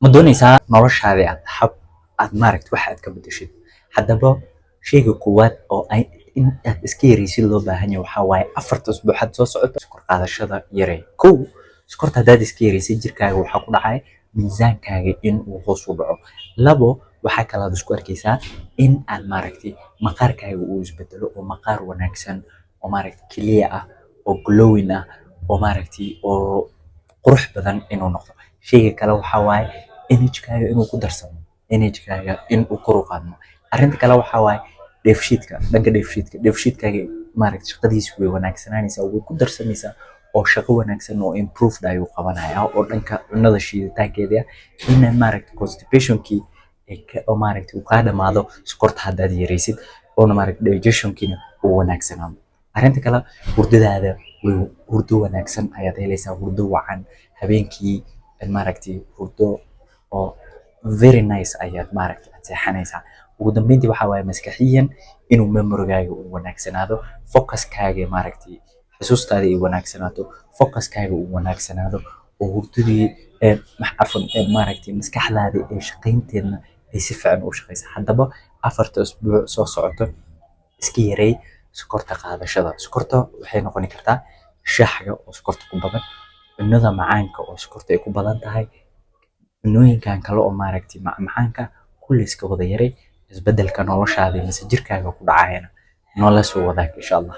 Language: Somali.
ma doonaysaa noloshaada aad maaragti wax aad ka bedeshid. Haddaba sheyga koowaad oo ay in aad iska yareysid loo baahan yahay waxaa waaye 4 usbuuc had soo socota sokor qaadashada yaree. Kow, sokorta haddaad iska yareysid jirkaaga waxaa ku dhacay miisaankaaga in uu hoos u dhaco. Labo, waxaa kale aad isku arkaysaa in aad maaragti maqaarkaaga uu isbedelo oo maqaar wanaagsan oo maaragti clear ah oo glowing ah oo maaragti oo qurux badan inuu noqdo. Sheyga kale waxaa waaye energy-kaaga inuu ku darsamo, energy-kaaga inuu kor u qaadmo. Arrinta kale waxaa waaye dheefshiidka, dhanka dheefshiidka. Dheefshiidkaaga maaragti shaqadiisa way wanaagsananaysaa, way ku darsamaysaa oo shaqo wanaagsan oo improved ayuu qabanayaa oo dhanka cunada shiiditaankeeda in maaragti constipation-kii oo maaragti uu kaa dhamaado sokorta haddaad yareysid oo maaragti digestion-kiina uu wanaagsanaado. Arrinta kale hurdadaada hurdo wanaagsan ayaad helaysaa, hurdo wacan habeenkii maaragti hurdo oo very nice ayaad maaragti aad seexanaysaa. Ugu dambeyntii waxaa waaye maskaxiyan inuu memory-gaaga uu wanaagsanaado, focus-kaaga maaragti xusuustaada ay wanaagsanaato, focus-kaaga uu wanaagsanaado oo hurdadii maaragti maskaxdaada ee shaqaynteedna ay si fiican u shaqaysa. Haddaba 4 usbuuc soo socoto iska yarey sokorta qaadashada. Sokorta waxay noqon kartaa shaaha oo sokorta ku badan, cunada macaanka oo sokorta ay ku badan tahay, cunooyinkan kale oo maaragti macaanka kulli iska wada yarey. Isbedelka noloshaada mise jirkaaga ku dhacayna nolol soo wadaag insha Allah.